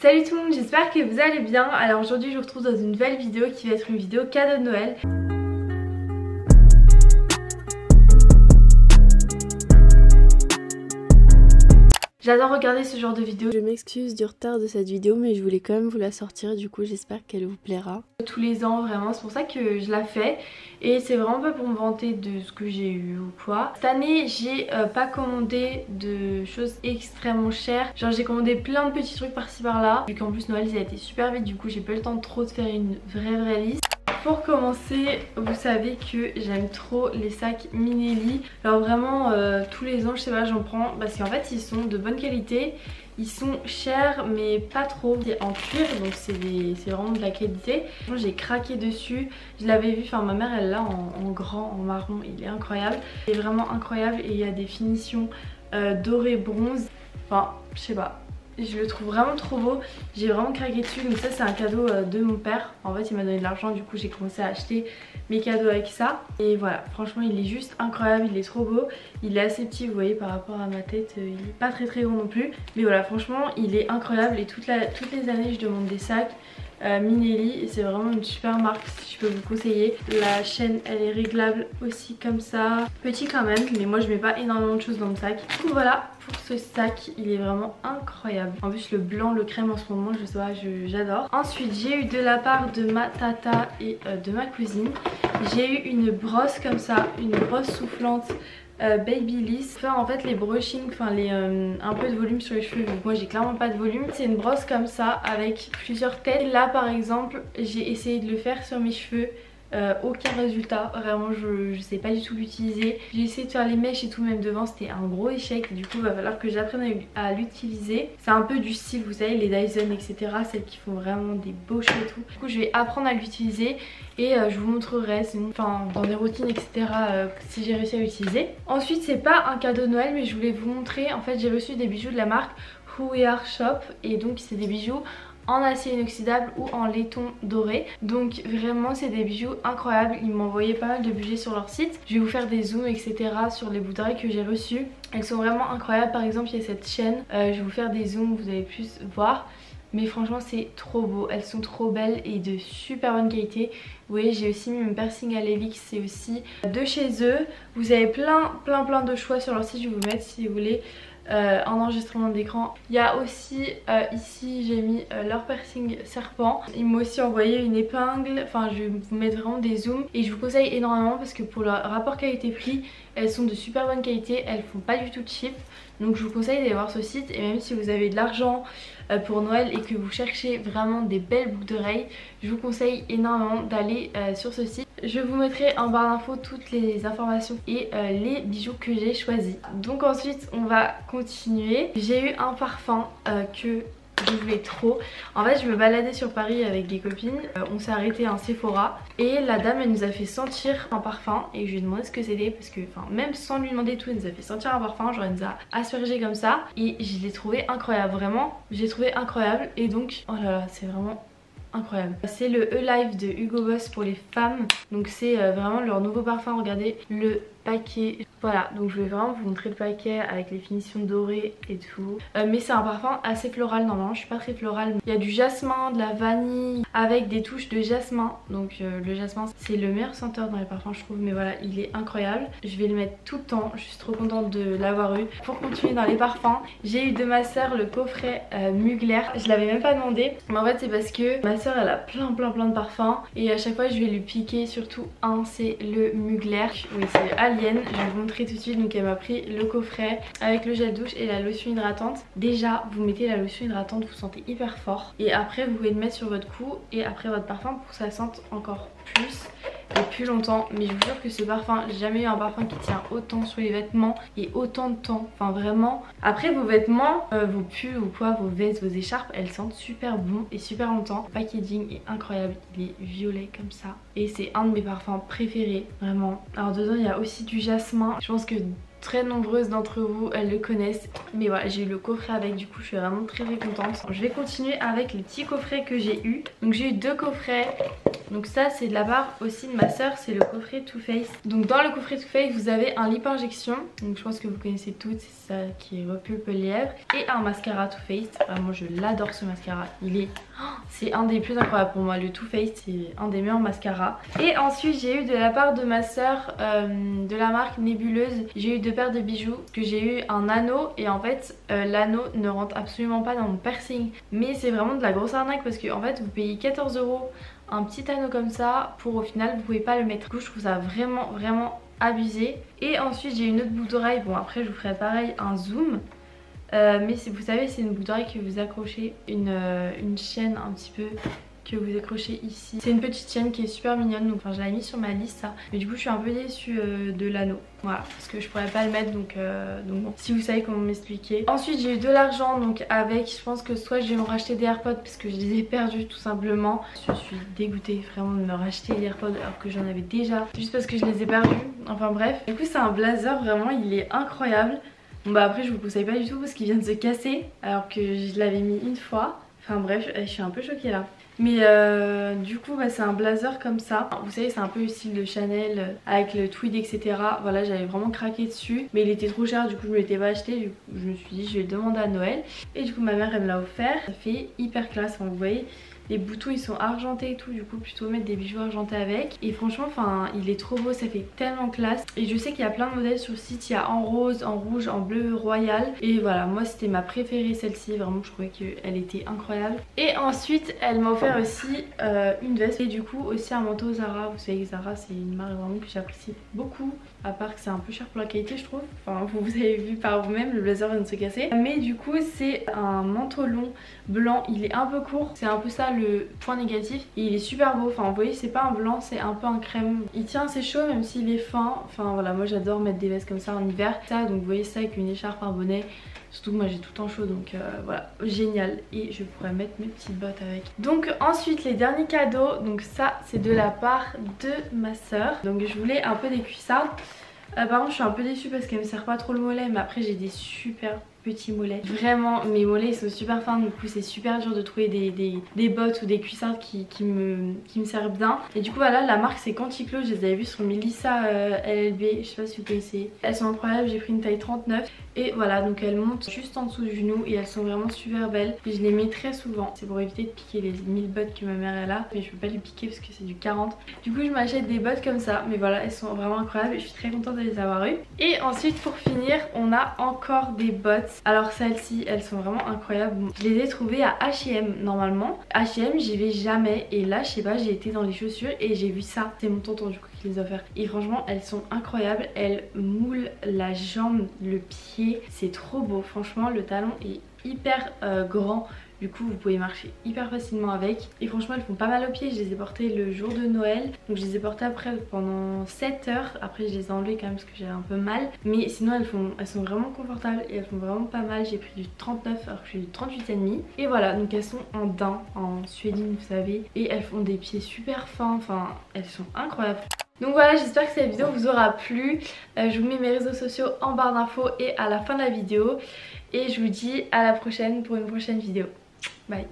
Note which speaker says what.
Speaker 1: Salut tout le monde, j'espère que vous allez bien. Alors aujourd'hui je vous retrouve dans une nouvelle vidéo qui va être une vidéo cadeau de Noël. J'adore regarder ce genre de vidéo. Je m'excuse du retard de cette vidéo mais je voulais quand même vous la sortir, du coup j'espère qu'elle vous plaira. Tous les ans vraiment, c'est pour ça que je la fais et c'est vraiment pas pour me vanter de ce que j'ai eu ou quoi. Cette année j'ai pas commandé de choses extrêmement chères, genre j'ai commandé plein de petits trucs par-ci par-là. Vu qu'en plus Noël ça a été super vite, du coup j'ai pas eu le temps trop de faire une vraie liste. Pour commencer, vous savez que j'aime trop les sacs Minelli. Alors vraiment tous les ans je sais pas, j'en prends parce qu'en fait ils sont de bonne qualité. Ils sont chers mais pas trop. C'est en cuir donc c'est vraiment de la qualité. J'ai craqué dessus. Je l'avais vu, enfin ma mère elle l'a en grand, en marron. Il est incroyable. Il est vraiment incroyable et il y a des finitions doré bronze. Enfin je sais pas. Je le trouve vraiment trop beau, j'ai vraiment craqué dessus, donc ça c'est un cadeau de mon père. En fait il m'a donné de l'argent, du coup j'ai commencé à acheter mes cadeaux avec ça. Et voilà, franchement il est juste incroyable, il est trop beau. Il est assez petit, vous voyez, par rapport à ma tête, il est pas très grand non plus. Mais voilà, franchement il est incroyable et toutes les années je demande des sacs Minelli et c'est vraiment une super marque si je peux vous conseiller. La chaîne elle est réglable aussi comme ça, petit quand même, mais moi je mets pas énormément de choses dans le sac. Du coup voilà pour ce sac, il est vraiment incroyable. En plus le blanc, le crème en ce moment, je sais pas, j'adore. Ensuite j'ai eu de la part de ma tata et de ma cousine, j'ai eu une brosse comme ça, une brosse soufflante Babyliss. Faire en fait les brushing, enfin un peu de volume sur les cheveux, donc moi j'ai clairement pas de volume. C'est une brosse comme ça avec plusieurs têtes. Et là par exemple j'ai essayé de le faire sur mes cheveux. Aucun résultat, vraiment je sais pas du tout l'utiliser. J'ai essayé de faire les mèches et tout, même devant c'était un gros échec. Du coup il va falloir que j'apprenne à l'utiliser. C'est un peu du style, vous savez, les Dyson etc, celles qui font vraiment des beaux cheveux et tout. Du coup je vais apprendre à l'utiliser et je vous montrerai enfin, dans des routines etc si j'ai réussi à l'utiliser. Ensuite c'est pas un cadeau de Noël mais je voulais vous montrer. En fait j'ai reçu des bijoux de la marque Who We Are Shop et donc c'est des bijoux en acier inoxydable ou en laiton doré. Donc vraiment c'est des bijoux incroyables. Ils m'ont envoyé pas mal de budget sur leur site. Je vais vous faire des zooms etc sur les bouts d'oreilles que j'ai reçus. Elles sont vraiment incroyables. Par exemple il y a cette chaîne, je vais vous faire des zooms, vous allez plus voir. Mais franchement c'est trop beau, elles sont trop belles et de super bonne qualité. Vous voyez j'ai aussi mis mon piercing à l'hélix, c'est aussi de chez eux. Vous avez plein de choix sur leur site, je vais vous mettre si vous voulez un enregistrement d'écran. Il y a aussi ici j'ai mis leur piercing serpent. Ils m'ont aussi envoyé une épingle, enfin je vais vous mettre vraiment des zooms. Et je vous conseille énormément parce que pour le rapport qualité-prix elles sont de super bonne qualité, elles font pas du tout cheap. Donc je vous conseille d'aller voir ce site et même si vous avez de l'argent pour Noël et que vous cherchez vraiment des belles boucles d'oreilles, je vous conseille énormément d'aller sur ce site. Je vous mettrai en barre d'infos toutes les informations et les bijoux que j'ai choisis. Donc ensuite on va continuer. J'ai eu un parfum que je voulais trop. En fait je me baladais sur Paris avec des copines, on s'est arrêté à un Sephora et la dame elle nous a fait sentir un parfum et je lui ai demandé ce que c'était parce que même sans lui demander tout elle nous a fait sentir un parfum, genre elle nous a aspergé comme ça et je l'ai trouvé incroyable, vraiment je l'ai trouvé incroyable et donc oh là là c'est vraiment incroyable. C'est le E-Life de Hugo Boss pour les femmes, donc c'est vraiment leur nouveau parfum. Regardez le paquet, voilà, donc je vais vraiment vous montrer le paquet avec les finitions dorées et tout, mais c'est un parfum assez floral. Normalement je suis pas très florale, il y a du jasmin, de la vanille avec des touches de jasmin, donc le jasmin c'est le meilleur senteur dans les parfums je trouve, mais voilà il est incroyable. Je vais le mettre tout le temps, je suis trop contente de l'avoir eu. Pour continuer dans les parfums, j'ai eu de ma soeur le coffret Mugler. Je l'avais même pas demandé mais en fait c'est parce que ma soeur elle a plein de parfums et à chaque fois je vais lui piquer surtout un, c'est le Mugler, oui c'est Alien. Je vais vous montrer tout de suite. Donc elle m'a pris le coffret avec le gel douche et la lotion hydratante. Déjà vous mettez la lotion hydratante, vous sentez hyper fort et après vous pouvez le mettre sur votre cou et après votre parfum pour que ça sente encore plus et plus longtemps. Mais je vous jure que ce parfum, j'ai jamais eu un parfum qui tient autant sur les vêtements et autant de temps, enfin vraiment. Après vos vêtements, vos pulls ou quoi, vos vestes, vos écharpes, elles sentent super bon et super longtemps. Le packaging est incroyable, il est violet comme ça et c'est un de mes parfums préférés vraiment. Alors dedans il y a aussi du jasmin, je pense que très nombreuses d'entre vous elles le connaissent, mais voilà j'ai eu le coffret avec, du coup je suis vraiment très contente. Je vais continuer avec les petits coffrets que j'ai eu. Donc j'ai eu deux coffrets Donc ça c'est de la part aussi de ma soeur, c'est le coffret Too Faced. Donc dans le coffret Too Faced vous avez un lip injection, donc je pense que vous connaissez toutes, c'est ça qui repulpe les lèvres, et un mascara Too Faced. Vraiment je l'adore ce mascara, c'est un des plus incroyables pour moi, le Too Faced c'est un des meilleurs mascaras. Et ensuite j'ai eu de la part de ma soeur de la marque Nébuleuse, j'ai eu 2 paires de bijoux, que j'ai eu un anneau et en fait l'anneau ne rentre absolument pas dans mon piercing, mais c'est vraiment de la grosse arnaque parce que en fait vous payez 14 € un petit anneau comme ça pour au final vous pouvez pas le mettre. Du coup je trouve ça vraiment abusé. Et ensuite j'ai une autre boucle d'oreille, bon après je vous ferai pareil un zoom, mais vous savez c'est une boucle d'oreille que vous accrochez, une chaîne un petit peu que vous accrochez ici. C'est une petite chaîne qui est super mignonne, donc je l'avais mis sur ma liste ça, mais du coup je suis un peu déçue de l'anneau, voilà, parce que je pourrais pas le mettre, donc bon, si vous savez comment m'expliquer. Ensuite j'ai eu de l'argent, donc avec, je pense que soit je vais me racheter des AirPods parce que je les ai perdus tout simplement. Je suis dégoûtée vraiment de me racheter des AirPods alors que j'en avais déjà, juste parce que je les ai perdus, enfin bref. Du coup c'est un blazer, vraiment il est incroyable. Bon bah après je vous conseille pas du tout parce qu'il vient de se casser alors que je l'avais mis une fois. Enfin bref, je suis un peu choquée là. Mais du coup bah, c'est un blazer comme ça. Vous savez c'est un peu le style de Chanel avec le tweed etc. Voilà, j'avais vraiment craqué dessus. Mais il était trop cher, du coup je ne l'étais pas acheté. Du coup je me suis dit je vais le demander à Noël. Et du coup ma mère elle me l'a offert. Ça fait hyper classe, enfin, vous voyez. Les boutons ils sont argentés et tout, du coup plutôt mettre des bijoux argentés avec. Et franchement enfin il est trop beau, ça fait tellement classe. Et je sais qu'il y a plein de modèles sur le site, il y a en rose, en rouge, en bleu royal. Et voilà, moi c'était ma préférée celle-ci, vraiment je trouvais qu'elle était incroyable. Et ensuite elle m'a offert aussi une veste et du coup aussi un manteau Zara. Vous savez que Zara c'est une marque vraiment que j'apprécie beaucoup. À part que c'est un peu cher pour la qualité je trouve. Enfin vous avez vu par vous-même, le blazer vient de se casser. Mais du coup c'est un manteau long blanc, il est un peu court. C'est un peu ça le point négatif. Et il est super beau, enfin vous voyez c'est pas un blanc, c'est un peu un crème. Il tient assez chaud même s'il est fin. Enfin voilà, moi j'adore mettre des vestes comme ça en hiver. Ça donc vous voyez ça avec une écharpe, un bonnet. Surtout que moi j'ai tout le temps chaud donc voilà, génial. Et je pourrais mettre mes petites bottes avec. Donc ensuite les derniers cadeaux, donc ça c'est de la part de ma soeur. Donc je voulais un peu des cuissards. Par contre je suis un peu déçue parce qu'elle me serre pas trop le mollet, mais après j'ai des super petits mollets. Vraiment mes mollets ils sont super fins, du coup c'est super dur de trouver des bottes ou des cuissards qui me servent bien. Et du coup voilà, la marque c'est Canticlo, je les avais vues sur Melissa LLB, je sais pas si vous connaissez. Elles sont incroyables, j'ai pris une taille 39 et voilà, donc elles montent juste en dessous du genou et elles sont vraiment super belles. Et je les mets très souvent, c'est pour éviter de piquer les 1000 bottes que ma mère elle a, mais je peux pas les piquer parce que c'est du 40. Du coup je m'achète des bottes comme ça, mais voilà elles sont vraiment incroyables et je suis très contente de les avoir eues. Et ensuite pour finir on a encore des bottes. Alors celles-ci elles sont vraiment incroyables. Je les ai trouvées à H&M normalement. H&M j'y vais jamais et là je sais pas, j'ai été dans les chaussures et j'ai vu ça. C'est mon tonton du coup qui les a offertes. Et franchement elles sont incroyables. Elles moulent la jambe, le pied. C'est trop beau. Franchement le talon est hyper grand. Du coup vous pouvez marcher hyper facilement avec. Et franchement elles font pas mal aux pieds. Je les ai portées le jour de Noël. Donc je les ai portées après pendant 7 heures. Après je les ai enlevées quand même parce que j'avais un peu mal. Mais sinon elles sont vraiment confortables et elles font vraiment pas mal. J'ai pris du 39 alors que je suis du 38,5. Et voilà, donc elles sont en daim, en suédine vous savez. Et elles font des pieds super fins. Enfin elles sont incroyables. Donc voilà, j'espère que cette vidéo vous aura plu. Je vous mets mes réseaux sociaux en barre d'infos et à la fin de la vidéo. Et je vous dis à la prochaine pour une prochaine vidéo. Bye.